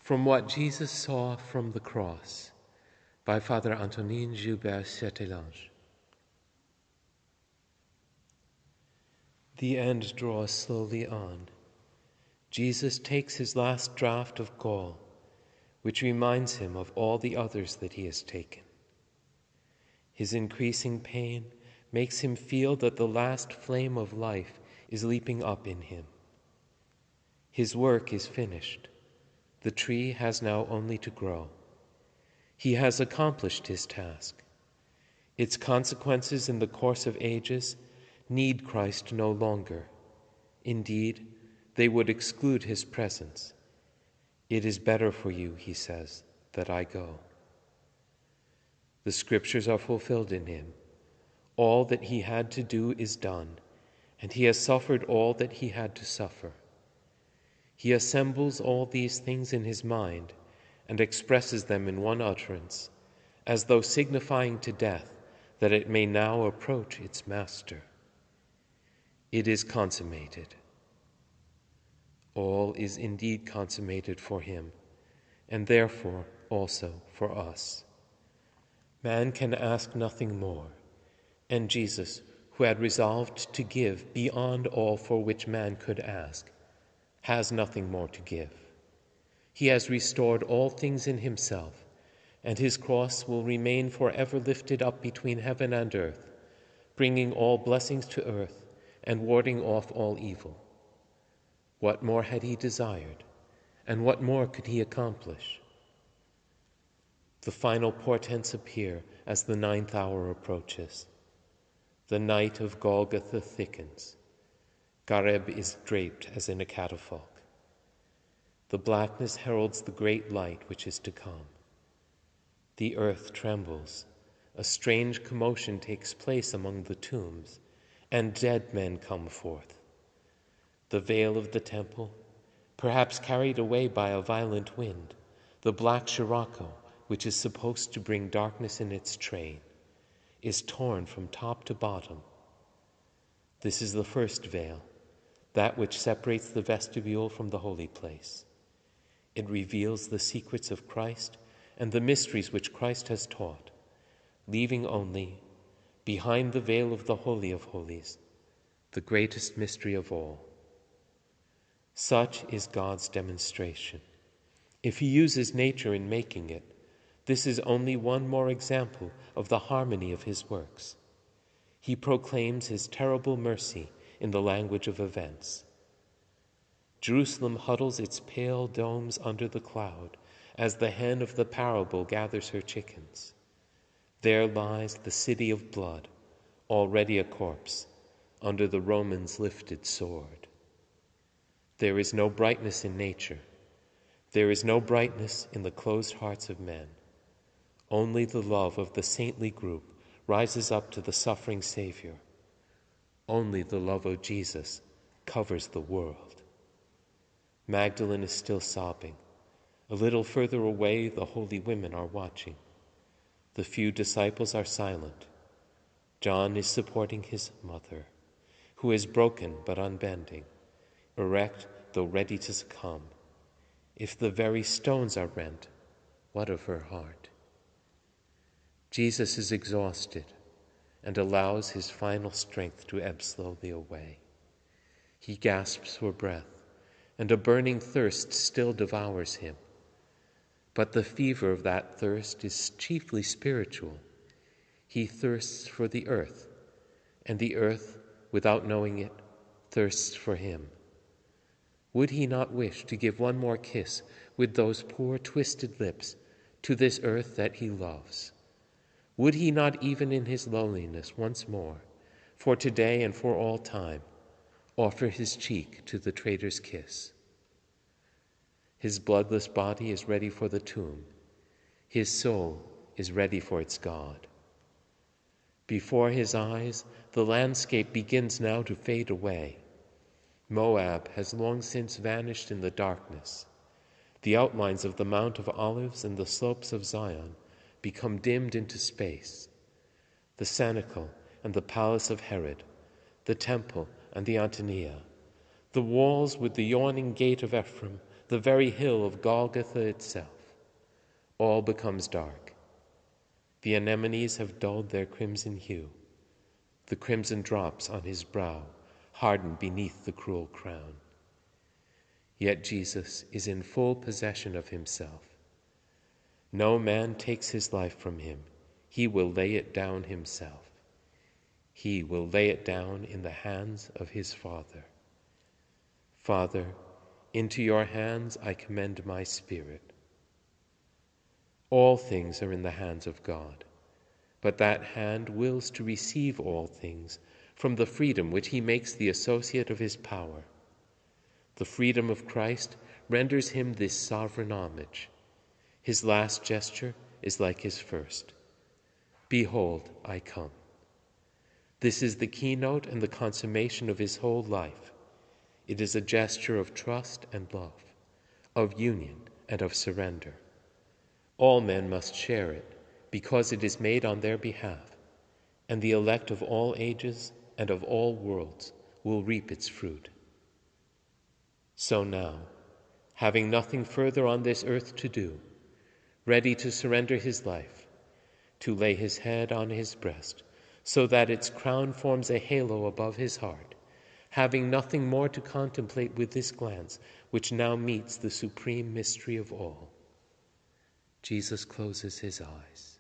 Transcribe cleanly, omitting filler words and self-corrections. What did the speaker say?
From what Jesus saw from the cross, by Father Antonin Gilbert Sertillanges. The end draws slowly on. Jesus takes his last draught of gall, which reminds him of all the others that he has taken. His increasing pain makes him feel that the last flame of life is leaping up in him. His work is finished. The tree has now only to grow. He has accomplished his task. Its consequences in the course of ages need Christ no longer. Indeed, they would exclude his presence. It is better for you, he says, that I go. The scriptures are fulfilled in him. All that he had to do is done, and he has suffered all that he had to suffer. He assembles all these things in his mind and expresses them in one utterance, as though signifying to death that it may now approach its master. It is consummated. All is indeed consummated for him, and therefore also for us. Man can ask nothing more, and Jesus, who had resolved to give beyond all for which man could ask, has nothing more to give. He has restored all things in himself, and his cross will remain forever lifted up between heaven and earth, bringing all blessings to earth and warding off all evil. What more had he desired, and what more could he accomplish? The final portents appear as the 9th hour approaches. The night of Golgotha thickens. Gareb is draped as in a catafalque. The blackness heralds the great light which is to come. The earth trembles. A strange commotion takes place among the tombs, and dead men come forth. The veil of the temple, perhaps carried away by a violent wind, the black scirocco, which is supposed to bring darkness in its train, is torn from top to bottom. This is the first veil, that which separates the vestibule from the holy place. It reveals the secrets of Christ and the mysteries which Christ has taught, leaving only, behind the veil of the Holy of Holies, the greatest mystery of all. Such is God's demonstration. If he uses nature in making it, this is only one more example of the harmony of his works. He proclaims his terrible mercy in the language of events. Jerusalem huddles its pale domes under the cloud as the hen of the parable gathers her chickens. There lies the city of blood, already a corpse, under the Romans' lifted sword. There is no brightness in nature. There is no brightness in the closed hearts of men. Only the love of the saintly group rises up to the suffering Savior. Only the love of Jesus covers the world. Magdalene is still sobbing. A little further away, the holy women are watching. The few disciples are silent. John is supporting his mother, who is broken but unbending, erect though ready to succumb. If the very stones are rent, what of her heart? Jesus is exhausted and allows his final strength to ebb slowly away. He gasps for breath, and a burning thirst still devours him. But the fever of that thirst is chiefly spiritual. He thirsts for the earth, and the earth, without knowing it, thirsts for him. Would he not wish to give one more kiss with those poor twisted lips to this earth that he loves? Would he not even in his loneliness once more, for today and for all time, offer his cheek to the traitor's kiss? His bloodless body is ready for the tomb. His soul is ready for its God. Before his eyes, the landscape begins now to fade away. Moab has long since vanished in the darkness. The outlines of the Mount of Olives and the slopes of Zion become dimmed into space. The cenacle and the palace of Herod, the temple and the Antonia, the walls with the yawning gate of Ephraim, the very hill of Golgotha itself. All becomes dark. The anemones have dulled their crimson hue. The crimson drops on his brow harden beneath the cruel crown. Yet Jesus is in full possession of himself. No man takes his life from him. He will lay it down himself. He will lay it down in the hands of his Father. Father, into your hands I commend my spirit. All things are in the hands of God, but that hand wills to receive all things from the freedom which he makes the associate of his power. The freedom of Christ renders him this sovereign homage. His last gesture is like his first. Behold, I come. This is the keynote and the consummation of his whole life. It is a gesture of trust and love, of union and of surrender. All men must share it because it is made on their behalf, and the elect of all ages and of all worlds will reap its fruit. So now, having nothing further on this earth to do, ready to surrender his life, to lay his head on his breast, so that its crown forms a halo above his heart, having nothing more to contemplate with this glance which now meets the supreme mystery of all, Jesus closes his eyes.